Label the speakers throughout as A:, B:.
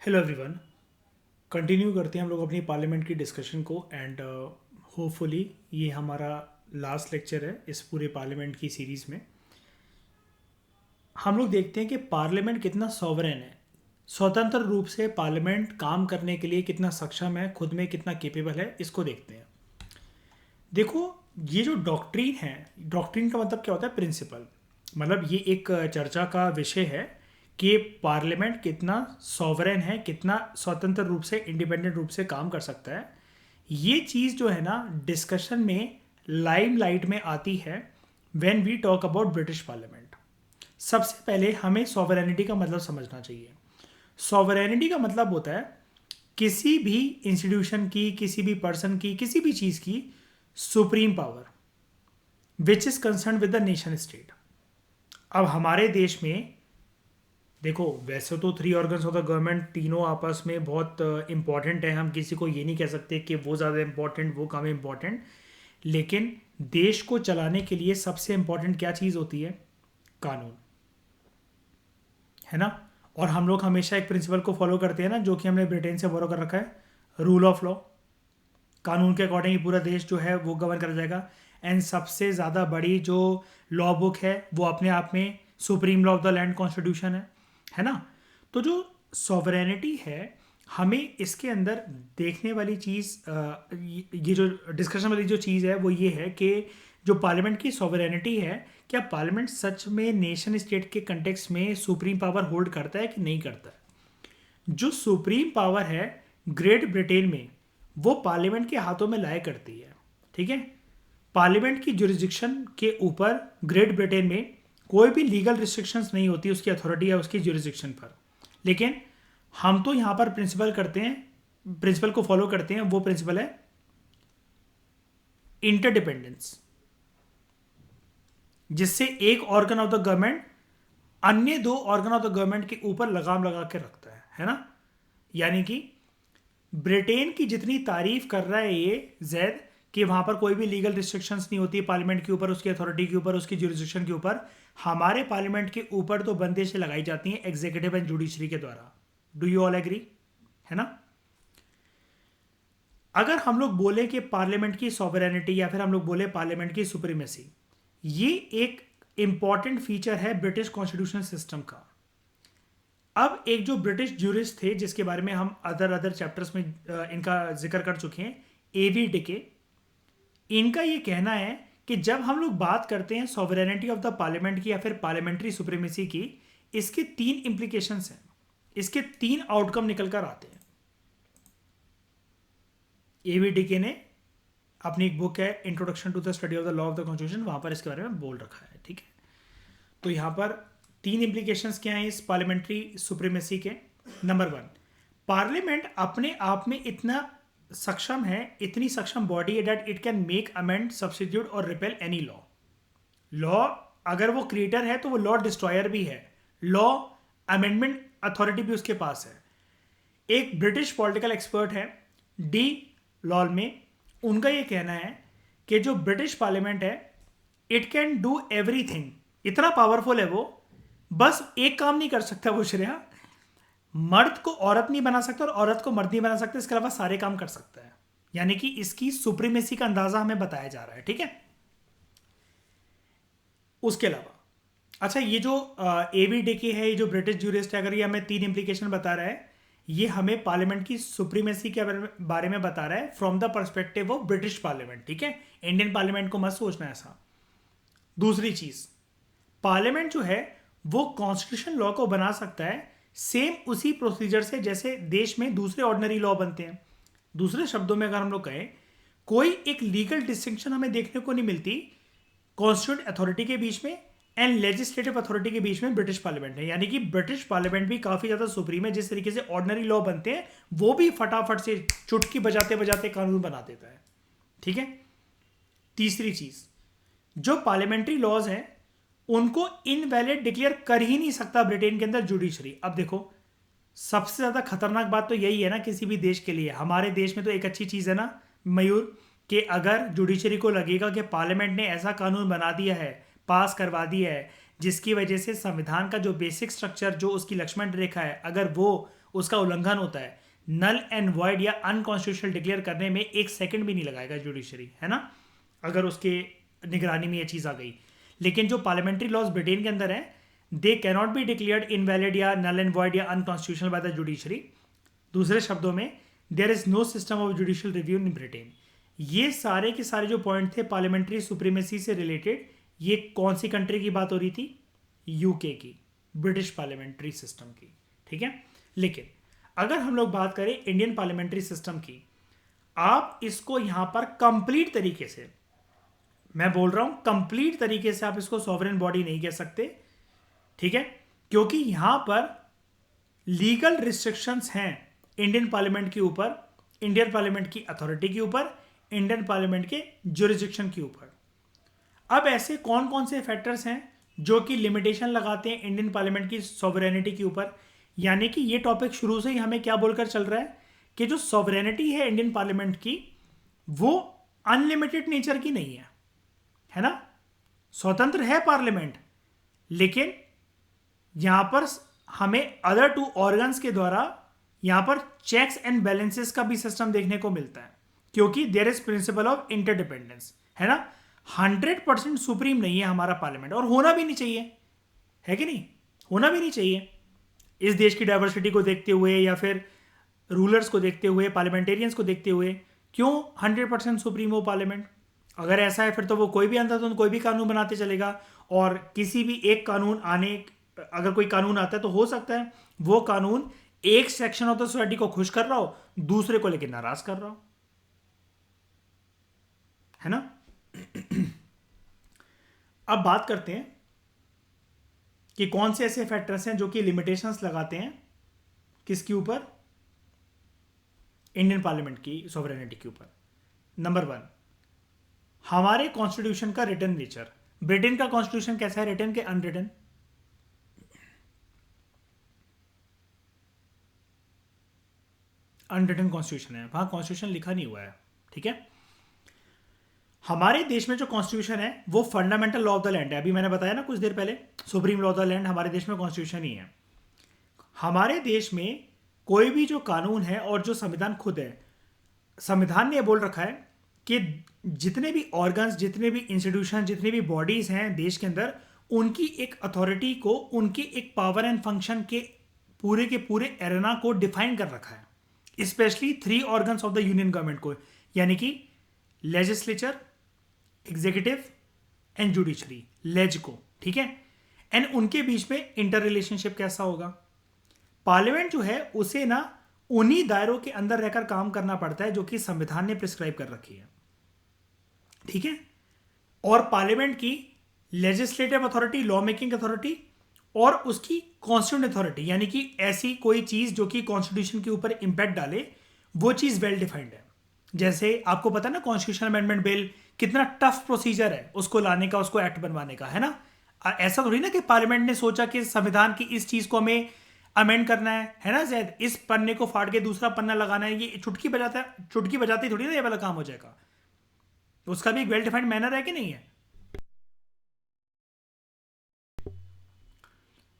A: Hello everyone. Continue करते हैं हम लोग अपनी पार्लियामेंट की डिस्कशन को एंड होपफुली ये हमारा लास्ट लेक्चर है इस पूरे पार्लियामेंट की सीरीज़ में। हम लोग देखते हैं कि पार्लियामेंट कितना सॉवरेन है, स्वतंत्र रूप से पार्लियामेंट काम करने के लिए कितना सक्षम है, खुद में कितना केपेबल है, इसको देखते हैं। देखो, ये जो डॉक्ट्रीन है, डॉक्ट्रीन का मतलब क्या होता है? प्रिंसिपल। मतलब ये एक चर्चा का विषय है कि पार्लियामेंट कितना सॉवरेन है, कितना स्वतंत्र रूप से, इंडिपेंडेंट रूप से काम कर सकता है। ये चीज़ जो है ना, डिस्कशन में लाइमलाइट में आती है when we talk about British parliament. सबसे पहले हमें सॉवरेनिटी का मतलब समझना चाहिए। सॉवरेनिटी का मतलब होता है किसी भी इंस्टीट्यूशन की, किसी भी पर्सन की, किसी भी चीज़ की supreme power which is concern with the nation state. अब हमारे देश में देखो, वैसे तो three organs of the government तीनों आपस में बहुत इंपॉर्टेंट है। हम किसी को ये नहीं कह सकते कि वो ज़्यादा इंपॉर्टेंट, वो कम इंपॉर्टेंट। लेकिन देश को चलाने के लिए सबसे इंपॉर्टेंट क्या चीज़ होती है? कानून, है ना। और हम लोग हमेशा एक प्रिंसिपल को फॉलो करते हैं ना, जो कि हमने ब्रिटेन से फॉलो कर रखा है, रूल ऑफ लॉ। कानून के अकॉर्डिंग ही पूरा देश जो है वो गवर्न करा जाएगा। एंड सबसे ज़्यादा बड़ी जो लॉ बुक है वो अपने आप में supreme law of the land constitution है ना। तो जो सॉवरेनिटी है, हमें इसके अंदर देखने वाली चीज़, ये जो डिस्कशन वाली जो चीज़ है वो ये है कि जो पार्लियामेंट की सॉवरेनिटी है, क्या पार्लियामेंट सच में नेशन स्टेट के कंटेक्स्ट में सुप्रीम पावर होल्ड करता है कि नहीं करता है। जो सुप्रीम पावर है ग्रेट ब्रिटेन में, वो पार्लियामेंट के हाथों में लाया करती है। ठीक है। पार्लियामेंट की जुरिस्डिक्शन के ऊपर ग्रेट ब्रिटेन में कोई भी लीगल रिस्ट्रिक्शंस नहीं होती उसकी अथॉरिटी या उसकी जुरिस्डिक्शन पर। लेकिन हम तो यहाँ पर प्रिंसिपल करते हैं, प्रिंसिपल को फॉलो करते हैं। वो प्रिंसिपल है इंटरडिपेंडेंस, जिससे एक ऑर्गन ऑफ द गवर्नमेंट अन्य दो ऑर्गन ऑफ द गवर्नमेंट के ऊपर लगाम लगा के रखता है ना। यानी कि ब्रिटेन की जितनी तारीफ कर रहा है ये जैद कि वहां पर कोई भी लीगल रिस्ट्रिक्शंस नहीं होती पार्लियामेंट के ऊपर, उसकी अथॉरिटी के ऊपर, उसकी जुरिस्डिक्शन के ऊपर, हमारे पार्लियामेंट के ऊपर तो बंदिशें लगाई जाती हैं एग्जीक्यूटिव एंड जुडिशरी के द्वारा। Do you all agree? है ना। अगर हम लोग बोले कि पार्लियामेंट की सॉवरेनिटी या फिर हम लोग बोले पार्लियामेंट की सुप्रीमेसी, ये एक इंपॉर्टेंट फीचर है ब्रिटिश कॉन्स्टिट्यूशन सिस्टम का। अब एक जो ब्रिटिश ज्यूरिस्ट थे, जिसके बारे में हम अदर चैप्टर्स में इनका जिक्र कर चुके हैं, एवी डिके, इनका ये कहना है कि जब हम लोग बात करते हैं सॉवरेनिटी ऑफ द पार्लियामेंट की या फिर पार्लियामेंट्री सुप्रीमेसी की, इसके तीन इंप्लीकेशंस हैं, इसके तीन आउटकम निकल कर आते हैं। एवी डिके ने अपनी एक बुक है introduction to the study of the law of the constitution, वहां पर इसके बारे में बोल रखा है। ठीक है। तो यहां पर तीन इंप्लीकेशंस क्या हैं इस पार्लियामेंट्री सुप्रीमेसी के। नंबर वन, पार्लियामेंट अपने आप में इतना सक्षम है, इतनी सक्षम बॉडी है that it can make amend, substitute और रिपेल एनी लॉ। लॉ, अगर वो क्रिएटर है तो वो लॉ डिस्ट्रॉयर भी है, लॉ अमेंडमेंट अथॉरिटी भी उसके पास है। एक ब्रिटिश पॉलिटिकल एक्सपर्ट है डी लॉल में, उनका ये कहना है कि जो ब्रिटिश पार्लियामेंट है इट कैन डू एवरीथिंग, इतना पावरफुल है वो, बस एक काम नहीं कर सकता वो श्रेया, मर्द को औरत नहीं बना सकता और औरत को मर्द नहीं बना सकता, इसके अलावा सारे काम कर सकता है। यानी कि इसकी सुप्रीमेसी का अंदाजा हमें बताया जा रहा है। ठीक है। उसके अलावा अच्छा, ये जो एवी डिके है, ये जो ब्रिटिश ज्यूरिस्ट है, अगर ये हमें तीन इंप्लीकेशन बता रहा है, ये हमें पार्लियामेंट की सुप्रीमेसी के बारे में बता रहा है from the perspective of British parliament. ठीक है। इंडियन पार्लियामेंट को मत सोचना ऐसा। दूसरी चीज, पार्लियामेंट जो है वो कॉन्स्टिट्यूशन लॉ को बना सकता है सेम उसी प्रोसीजर से जैसे देश में दूसरे ऑर्डिनरी लॉ बनते हैं। दूसरे शब्दों में अगर हम लोग कहें, कोई एक लीगल डिस्टिंक्शन हमें देखने को नहीं मिलती कॉन्स्टिट्यूट अथॉरिटी के बीच में एंड लेजिस्लेटिव अथॉरिटी के बीच में ब्रिटिश पार्लियामेंट है। यानी कि ब्रिटिश पार्लियामेंट भी काफी ज्यादा सुप्रीम है। जिस तरीके से ऑर्डिनरी लॉ बनते हैं, वो भी फटाफट से चुटकी बजाते बजाते कानून बना देता है। ठीक है। तीसरी चीज, जो पार्लियामेंट्री लॉज हैं उनको इनवैलिड डिक्लेयर कर ही नहीं सकता ब्रिटेन के अंदर जुडिशरी। अब देखो, सबसे ज्यादा खतरनाक बात तो यही है ना किसी भी देश के लिए। हमारे देश में तो एक अच्छी चीज है ना मयूर, कि अगर जुडिशरी को लगेगा कि पार्लियामेंट ने ऐसा कानून बना दिया है, पास करवा दिया है, जिसकी वजह से संविधान का जो बेसिक स्ट्रक्चर, जो उसकी लक्ष्मण रेखा है, अगर वो उसका उल्लंघन होता है, नल एंड वॉइड या अनकॉन्स्टिट्यूशनल डिक्लेयर करने में 1 सेकंड भी नहीं लगाएगा जुडिशरी, है ना, अगर उसके निगरानी में ये चीज़ आ गई। लेकिन जो पार्लियामेंट्री लॉज ब्रिटेन के अंदर है, they cannot be declared invalid या नल एंड वॉइड या अनकॉन्स्टिट्यूशनल बाय द जुडिशरी। दूसरे शब्दों में, there is no system of judicial review in Britain. ये सारे के सारे जो पॉइंट थे पार्लियामेंट्री सुप्रीमेसी से रिलेटेड, ये कौन सी कंट्री की बात हो रही थी? यूके की, ब्रिटिश पार्लियामेंट्री सिस्टम की, ठीक है। लेकिन अगर हम लोग बात करें इंडियन पार्लियामेंट्री सिस्टम की, आप इसको यहां पर कंप्लीट तरीके से, मैं बोल रहा हूं कंप्लीट तरीके से, आप इसको सॉवरेन बॉडी नहीं कह सकते, ठीक है, क्योंकि यहां पर लीगल रिस्ट्रिक्शंस हैं इंडियन पार्लियामेंट के ऊपर, इंडियन पार्लियामेंट की अथॉरिटी के ऊपर, इंडियन पार्लियामेंट के जुरिस्डिक्शन के ऊपर। अब ऐसे कौन कौन से फैक्टर्स हैं जो कि लिमिटेशन लगाते हैं इंडियन पार्लियामेंट की सॉवरेनिटी के ऊपर? यानी कि ये टॉपिक शुरू से ही हमें क्या बोलकर चल रहा है कि जो सॉवरेनिटी है इंडियन पार्लियामेंट की, वो अनलिमिटेड नेचर की नहीं है ना। स्वतंत्र है पार्लियामेंट, लेकिन यहां पर हमें अदर 2 ऑर्गन्स के द्वारा यहां पर चेक्स एंड बैलेंसेस का भी सिस्टम देखने को मिलता है, क्योंकि there is principle of interdependence, है ना। 100% सुप्रीम नहीं है हमारा पार्लियामेंट, और होना भी नहीं चाहिए, है कि नहीं, होना भी नहीं चाहिए। इस देश की डाइवर्सिटी को देखते हुए या फिर रूलर्स को देखते हुए, पार्लियामेंटेरियंस को देखते हुए, क्यों 100% सुप्रीम हो पार्लियामेंट? अगर ऐसा है फिर तो वो कोई भी अंधाधुंध कोई भी कानून बनाते चलेगा, और किसी भी एक कानून आने, अगर कोई कानून आता है तो हो सकता है वो कानून एक सेक्शन ऑफ द सोसाइटी को खुश कर रहा हो, दूसरे को लेकर नाराज कर रहा हो, है ना। अब बात करते हैं कि कौन से ऐसे फैक्टर्स हैं जो कि लिमिटेशंस लगाते हैं किसके ऊपर? इंडियन पार्लियामेंट की सॉवरेनिटी के ऊपर। नंबर 1, हमारे कॉन्स्टिट्यूशन का रिटन नेचर। ब्रिटेन का कॉन्स्टिट्यूशन कैसा है, रिटन के अनरिटन? अनरिटन कॉन्स्टिट्यूशन है, वहां कॉन्स्टिट्यूशन लिखा नहीं हुआ है, ठीक है। हमारे देश में जो कॉन्स्टिट्यूशन है वो fundamental law of the land है। अभी मैंने बताया ना कुछ देर पहले, supreme law of the land हमारे देश में कॉन्स्टिट्यूशन ही है। हमारे देश में कोई भी जो कानून है और जो संविधान खुद है, संविधान ने यह बोल रखा है कि जितने भी ऑर्गन्स, जितने भी इंस्टीट्यूशन, जितने भी बॉडीज हैं देश के अंदर, उनकी एक अथॉरिटी को, उनके एक पावर एंड फंक्शन के पूरे एरेना को डिफाइन कर रखा है। Specially 3 organs of the union government को, यानी कि लेजिस्लेचर, एग्जीक्यूटिव एंड जुडिशरी, लेज को, ठीक है। एंड उनके बीच में इंटर रिलेशनशिप कैसा होगा? पार्लियामेंट जो है उसे ना उन्हीं दायरों के अंदर रहकर काम करना पड़ता है जो कि संविधान ने प्रिस्क्राइब कर रखी है, ठीक है। और पार्लियामेंट की legislative authority, law making authority, और उसकी कॉन्स्टिट्यूंट अथॉरिटी, यानी कि ऐसी कोई चीज जो कि कॉन्स्टिट्यूशन के ऊपर इंपैक्ट डाले, वो चीज वेल डिफाइंड है। जैसे आपको पता है ना, कॉन्स्टिट्यूशन अमेंडमेंट बिल कितना टफ प्रोसीजर है उसको लाने का, उसको एक्ट बनवाने का, है ना। ऐसा थोड़ी ना कि पार्लियामेंट ने सोचा कि संविधान की इस चीज को हमें अमेंड करना है ना जैद, इस पन्ने को फाड़ के दूसरा पन्ना लगाना है, ये चुटकी बजाते थोड़ी ना ये वाला काम हो जाएगा। उसका भी एक वेल डिफाइंड मैनर है कि नहीं है।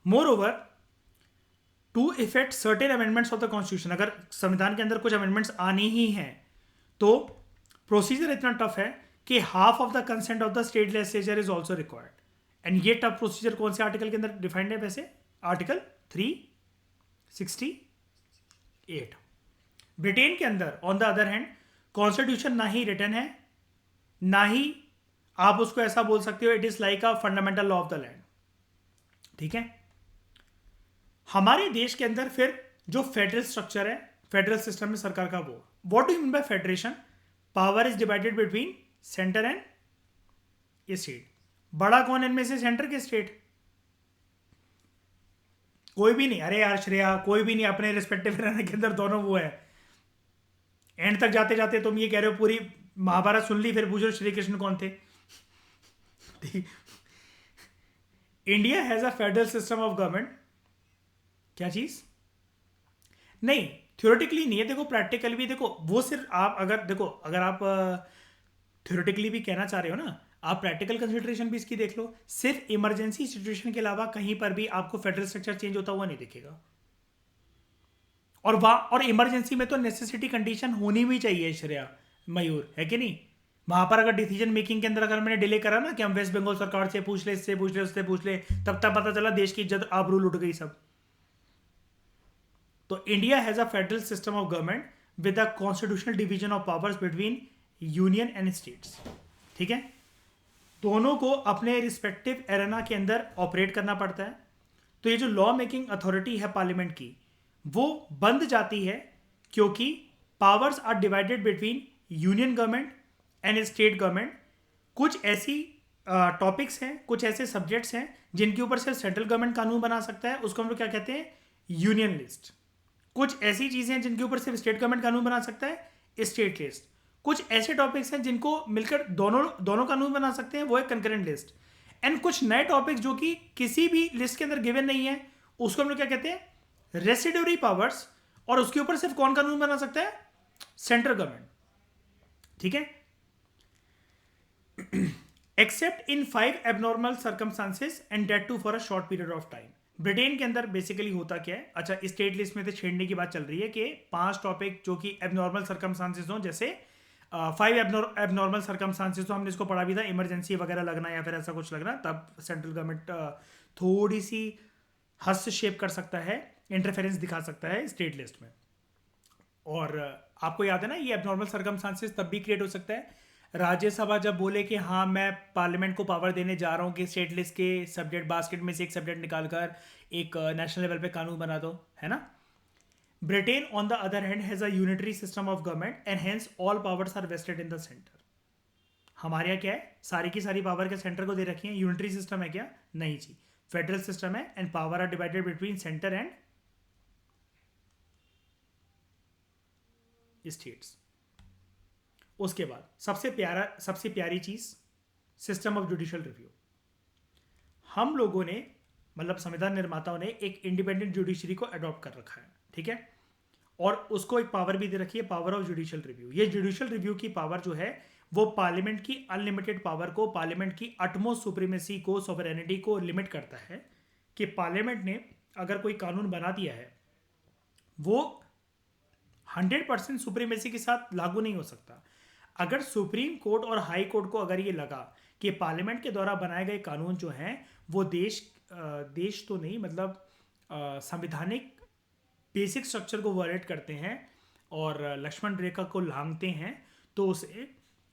A: Moreover, to effect certain amendments of the constitution, अगर संविधान के अंदर कुछ अमेंडमेंट्स आनी ही हैं तो प्रोसीजर इतना टफ है कि half of the consent of the state legislature is also required. And ये टफ प्रोसीजर कौन से आर्टिकल के अंदर डिफाइंड है? वैसे आर्टिकल 368। ब्रिटेन के अंदर on the other hand constitution ना ही रिटन है, ना ही आप उसको ऐसा बोल सकते हो it is like a fundamental law of the land, ठीक है। हमारे देश के अंदर फिर जो फेडरल स्ट्रक्चर है, फेडरल सिस्टम में सरकार का वो, what do you mean by federation? Power is divided between centre and state. बड़ा कौन इनमें से, सेंटर के स्टेट? कोई भी नहीं। अरे यार श्रेया, कोई भी नहीं, अपने रिस्पेक्टिव रहने के अंदर दोनों वो है। एंड तक जाते जाते तुम ये कह रहे हो पूरी महाभारत सुन ली, फिर पूछो श्री कृष्ण कौन थे। India has a federal system of government. क्या चीज? नहीं, थ्योरेटिकली नहीं है, देखो प्रैक्टिकली भी देखो, वो सिर्फ आप अगर देखो, अगर आप थ्योरेटिकली भी कहना चाह रहे हो ना, आप प्रैक्टिकल कंसिडरेशन भी इसकी देख लो, सिर्फ इमरजेंसी सिचुएशन के अलावा कहीं पर भी आपको फेडरल स्ट्रक्चर चेंज होता हुआ नहीं दिखेगा। और इमरजेंसी में तो नेसेसिटी कंडीशन होनी भी चाहिए श्रेया, मयूर, है कि नहीं? वहां पर अगर डिसीजन मेकिंग के अंदर अगर मैंने डिले करा ना कि हम वेस्ट बंगाल सरकार से पूछ ले, इससे पूछ ले, उससे पूछ ले, तब तक पता चला देश की इज्जत आबरू लुट गई सब। तो India has a federal system of government with a constitutional division of powers between union and states. ठीक है, दोनों को अपने रिस्पेक्टिव एरेना के अंदर ऑपरेट करना पड़ता है। तो ये जो लॉ मेकिंग अथॉरिटी है पार्लियामेंट की, वो बंद जाती है क्योंकि powers are divided between union government and state government. कुछ ऐसी टॉपिक्स हैं, कुछ ऐसे सब्जेक्ट्स हैं जिनके ऊपर सिर्फ सेंट्रल गवर्नमेंट कानून बना सकता है, उसको हम लोग क्या कहते हैं, यूनियन लिस्ट। कुछ ऐसी चीजें हैं जिनके ऊपर सिर्फ स्टेट गवर्नमेंट कानून बना सकता है, स्टेट लिस्ट। कुछ ऐसे टॉपिक्स हैं जिनको मिलकर दोनों दोनों कानून बना सकते हैं, वो है कंकरेंट लिस्ट। एंड कुछ नए टॉपिक्स जो कि किसी भी लिस्ट के अंदर गिवन नहीं है, उसको हम लोग क्या कहते हैं, रेसिड्यूरी पावर्स। और उसके ऊपर सिर्फ कौन कानून बना सकता है, सेंट्रल गवर्नमेंट। ठीक है, except in 5 abnormal circumstances and that too for a short period of time. Britain के अंदर बेसिकली होता क्या है, अच्छा स्टेट लिस्ट में तो छेड़ने की बात चल रही है कि 5 टॉपिक जो कि एबनॉर्मल सर्कमस्टांसेस हो, जैसे 5 एबनॉर्मल सर्कमस्टांसेस, तो हमने इसको पढ़ा भी था, इमरजेंसी वगैरह लगना या फिर ऐसा कुछ लगना, तब सेंट्रल गवर्नमेंट थोड़ी सी हस्तक्षेप कर सकता है, इंटरफेरेंस दिखा सकता है स्टेट लिस्ट में। और आपको याद है ना, ये एबनॉर्मल सर्कमस्टांसेस तब भी क्रिएट हो सकता है, राज्यसभा जब बोले कि हाँ मैं पार्लियामेंट को पावर देने जा रहा हूँ कि स्टेट लिस्ट के सब्जेक्ट बास्केट में से एक सब्जेक्ट निकालकर एक नेशनल लेवल पे कानून बना दो, है ना। Britain on the other hand has a unitary system of government and hence all powers are vested in the centre. हमारे यहाँ क्या है, सारी की सारी पावर के सेंटर को दे रखी है। यूनिटरी सिस्टम है क्या, नहीं जी, फेडरल सिस्टम है and power are divided between centre and states. उसके बाद सबसे प्यारी चीज, सिस्टम ऑफ जुडिशियल रिव्यू। हम लोगों ने, मतलब संविधान निर्माताओं ने, एक इंडिपेंडेंट जुडिशरी को अडॉप्ट कर रखा है। ठीक है, और उसको एक पावर भी दे रखी है, पावर ऑफ जुडिशियल रिव्यू। ये जुडिशियल रिव्यू की पावर जो है वो पार्लियामेंट की अनलिमिटेड पावर को, पार्लियामेंट की अटमोस्ट सुप्रीमेसी को, सॉवरेनिटी को लिमिट करता है कि पार्लियामेंट ने अगर कोई कानून बना दिया है वो 100% सुप्रीमेसी के साथ लागू नहीं हो सकता। अगर सुप्रीम कोर्ट और हाई कोर्ट को अगर ये लगा कि पार्लियामेंट के द्वारा बनाए गए कानून जो हैं वो देश तो नहीं, मतलब संवैधानिक बेसिक स्ट्रक्चर को वायलेट करते हैं और लक्ष्मण रेखा को लांघते हैं, तो उसे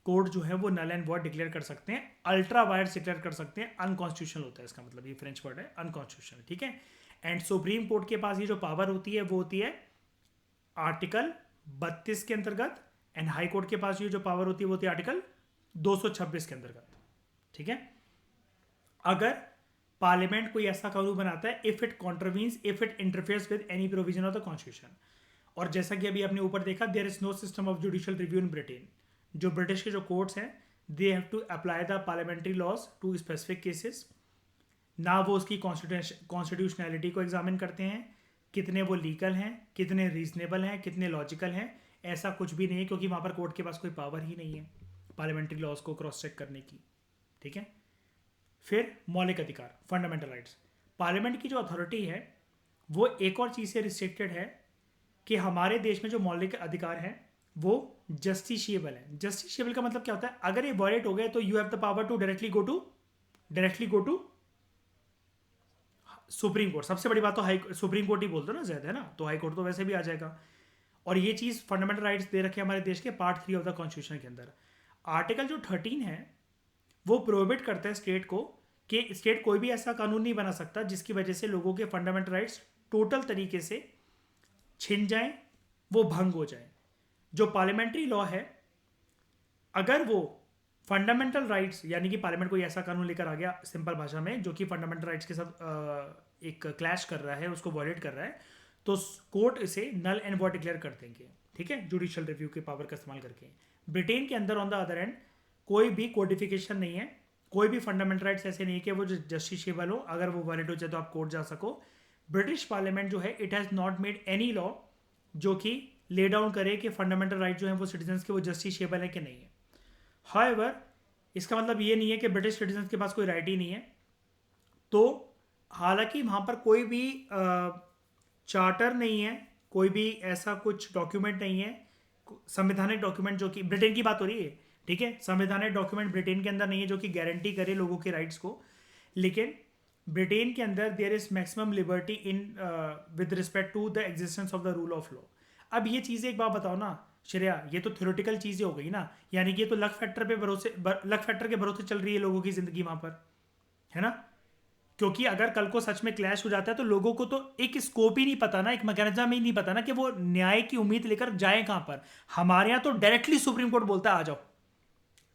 A: कोर्ट जो है वो नल एंड वॉइड डिक्लेयर कर सकते हैं, अल्ट्रा वायर्स डिक्लेयर कर सकते हैं, अनकॉन्स्टिट्यूशनल होता है इसका मतलब, ये फ्रेंच वर्ड है अनकॉन्स्टिट्यूशनल। ठीक है, एंड सुप्रीम कोर्ट के पास ये जो पावर होती है वो होती है आर्टिकल 32 के अंतर्गत, एंड हाई कोर्ट के पास ये जो पावर होती है वो होती है आर्टिकल 226 के अंतर्गत। ठीक है, अगर पार्लियामेंट कोई ऐसा कानून बनाता है if it contravenes, if it interferes with any provision of the constitution. और जैसा कि अभी आपने ऊपर देखा, there is no system of judicial review in Britain. जो ब्रिटिश के जो कोर्ट्स हैं, they have to apply the parliamentary laws to specific cases. ना वो उसकी कॉन्स्टिट्यूशनैलिटी को एग्जामिन करते हैं, कितने वो लीगल हैं, कितने रीजनेबल हैं, कितने लॉजिकल हैं, ऐसा कुछ भी नहीं है, क्योंकि वहाँ पर कोर्ट के पास कोई पावर ही नहीं है पार्लियामेंट्री लॉज को क्रॉस चेक करने की। ठीक है, फिर मौलिक अधिकार, फंडामेंटल राइट्स। पार्लियामेंट की जो अथॉरिटी है वो एक और चीज़ से रिस्ट्रिक्टेड है कि हमारे देश में जो मौलिक अधिकार हैं वो जस्टिशिएबल है। जस्टिशिएबल का मतलब क्या होता है, अगर ये वायलेट हो गए तो you have the power to directly go to supreme court. सबसे बड़ी बात तो सुप्रीम कोर्ट ही बोलते ना ज्यादा, है ना, तो हाई कोर्ट तो वैसे भी आ जाएगा। और ये चीज़ फंडामेंटल राइट्स दे रखे हमारे देश के पार्ट 3 ऑफ द कॉन्स्टिट्यूशन के अंदर। आर्टिकल जो 13 है वो प्रोहिबिट करता है स्टेट को कि स्टेट कोई भी ऐसा कानून नहीं बना सकता जिसकी वजह से लोगों के फंडामेंटल राइट्स टोटल तरीके से छिन जाएं, वो भंग हो जाए। जो पार्लियामेंट्री लॉ है, अगर वो फंडामेंटल राइट्स, यानी कि पार्लियामेंट कोई ऐसा कानून लेकर आ गया सिंपल भाषा में जो कि फंडामेंटल राइट्स के साथ एक क्लैश कर रहा है, उसको वायलेट कर रहा है, तो कोर्ट इसे नल एंड वॉइड डिक्लेयर कर देंगे। ठीक है, जुडिशियल रिव्यू की पावर का इस्तेमाल करके। ब्रिटेन के अंदर ऑन द अदर एंड कोई भी कोडिफिकेशन नहीं है, कोई भी फंडामेंटल राइट्स ऐसे नहीं कि वो जस्टिशिएबल हो, अगर वो वायलेट हो जाए तो आप कोर्ट जा सको। ब्रिटिश पार्लियामेंट जो है it has not made any law जो कि ले डाउन करे कि फंडामेंटल राइट जो है वो सिटीजन्स के वो जस्टिशिएबल है कि नहीं है। हाउएवर इसका मतलब ये नहीं है कि ब्रिटिश सिटीजन के पास कोई राइट ही नहीं है। तो हालांकि वहाँ पर कोई भी चार्टर नहीं है, कोई भी ऐसा कुछ डॉक्यूमेंट नहीं है, संवैधानिक डॉक्यूमेंट जो कि ब्रिटेन की बात हो रही है, ठीक है, संवैधानिक डॉक्यूमेंट ब्रिटेन के अंदर नहीं है जो कि गारंटी करे लोगों के राइट्स को। लेकिन ब्रिटेन के अंदर there is maximum liberty in with respect to the existence of the rule of law. अब ये चीज़ें एक बात बताओ ना श्रेया, ये तो थ्योरेटिकल चीज़ें हो गई ना, यानी कि ये तो लक फैक्टर के भरोसे चल रही है लोगों की ज़िंदगी वहाँ पर, है ना। क्योंकि अगर कल को सच में क्लैश हो जाता है तो लोगों को तो एक स्कोप ही नहीं पता ना, एक मैकेनिज्म ही नहीं पता ना कि वो न्याय की उम्मीद लेकर जाए कहां पर। हमारे यहां तो डायरेक्टली सुप्रीम कोर्ट बोलता है आ जाओ,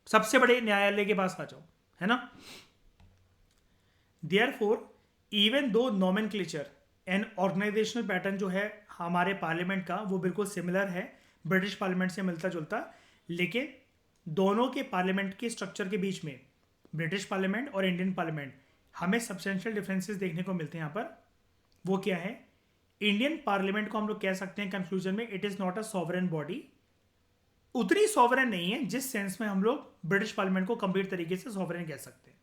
A: सबसे बड़े न्यायालय के पास आ जाओ, है ना। Therefore even though nomenclature and organisational pattern जो है हमारे पार्लियामेंट का वो बिल्कुल सिमिलर है, ब्रिटिश पार्लियामेंट से मिलता जुलता, लेकिन दोनों के पार्लियामेंट के स्ट्रक्चर के बीच में, ब्रिटिश पार्लियामेंट और इंडियन पार्लियामेंट, हमें सब्सटेंशियल डिफरेंसेस देखने को मिलते हैं यहाँ पर। वो क्या है? इंडियन पार्लियामेंट को हम लोग कह सकते हैं कंक्लूजन में, it is not a sovereign body. उतनी सॉवरेन नहीं है जिस सेंस में हम लोग ब्रिटिश पार्लियामेंट को कंप्लीट तरीके से सॉवरेन कह सकते हैं।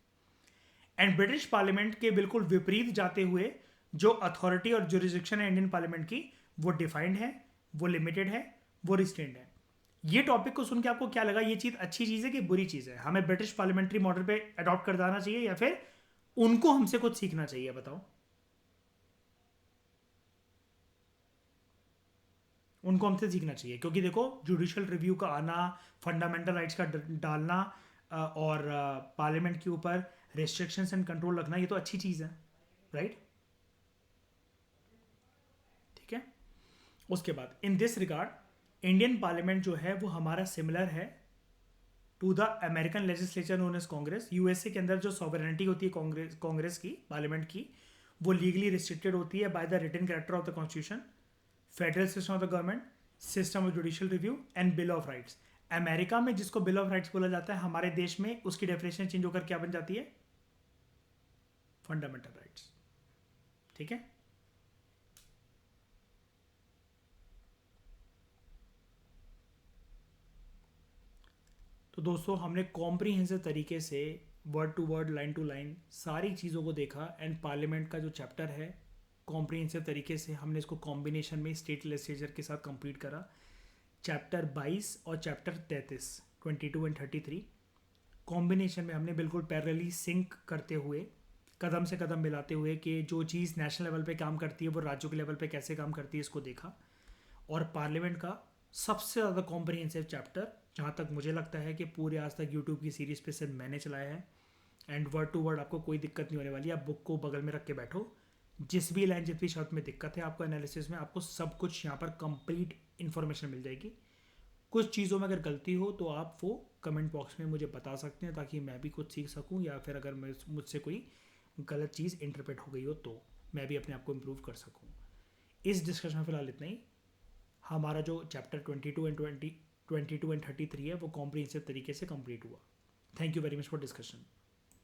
A: एंड ब्रिटिश पार्लियामेंट के बिल्कुल विपरीत जाते हुए जो अथॉरिटी और जुरिस्डिक्शन है इंडियन पार्लियामेंट की, वो डिफाइंड है, वो लिमिटेड है, वो रिस्ट्रेंड है। ये टॉपिक को सुन के आपको क्या लगा? ये चीज अच्छी चीज है कि बुरी चीज है? हमें ब्रिटिश पार्लियामेंट्री मॉडल पे अडॉप्ट कर जाना चाहिए या फिर उनको हमसे कुछ सीखना चाहिए? बताओ, उनको हमसे सीखना चाहिए। क्योंकि देखो, जुडिशियल रिव्यू का आना, फंडामेंटल राइट्स का डालना और पार्लियामेंट के ऊपर रेस्ट्रिक्शंस एंड कंट्रोल रखना, ये तो अच्छी चीज़ है, राइट? ठीक है। उसके बाद in this regard Indian parliament जो है वो हमारा सिमिलर है to the American legislature known as Congress. USA के अंदर जो सॉवरेनिटी होती है कांग्रेस की, पार्लियामेंट की, वो लीगली रिस्ट्रिक्टेड होती है by the written character of the constitution, federal system of the government, system of judicial review and bill of rights. America में जिसको बिल ऑफ राइट्स बोला जाता है, हमारे देश में उसकी डेफिनेशन चेंज होकर क्या बन जाती है? Fundamental rights. ठीक है। तो दोस्तों, हमने कॉम्प्रीहेंसिव तरीके से word to word, line to line सारी चीज़ों को देखा। एंड पार्लियामेंट का जो चैप्टर है, कॉम्प्रीहेंसिव तरीके से हमने इसको कॉम्बिनेशन में स्टेट लेजिस्लेचर के साथ कंप्लीट करा। चैप्टर 22 और चैप्टर 33, 22 एंड 33 कॉम्बिनेशन में हमने बिल्कुल पैरेलली सिंक करते हुए, कदम से कदम मिलाते हुए कि जो चीज़ नेशनल लेवल पे काम करती है वो राज्यों के लेवल पे कैसे काम करती है, इसको देखा। और पार्लियामेंट का सबसे ज़्यादा कॉम्प्रिहेंसिव चैप्टर, जहाँ तक मुझे लगता है कि पूरे आज तक यूट्यूब की सीरीज़ पे सिर्फ मैंने चलाया है, एंड वर्ड टू वर्ड आपको कोई दिक्कत नहीं होने वाली। आप बुक को बगल में रख के बैठो, जिस भी लाइन, जिस भी शब्द में दिक्कत है आपको एनालिसिस में, आपको सब कुछ यहाँ पर कंप्लीट इन्फॉर्मेशन मिल जाएगी। कुछ चीज़ों में अगर गलती हो तो आप वो कमेंट बॉक्स में मुझे बता सकते हैं, ताकि मैं भी कुछ सीख सकूँ, या फिर अगर मुझसे कोई गलत चीज़ इंटरप्रेट हो गई हो तो मैं भी अपने आप को इम्प्रूव कर सकूँ। इस डिस्कशन में फ़िलहाल इतना ही। हमारा जो चैप्टर 22 एंड 33 है वो कॉम्प्रिहेंसिव तरीके से कंप्लीट हुआ। Thank you very much for discussion.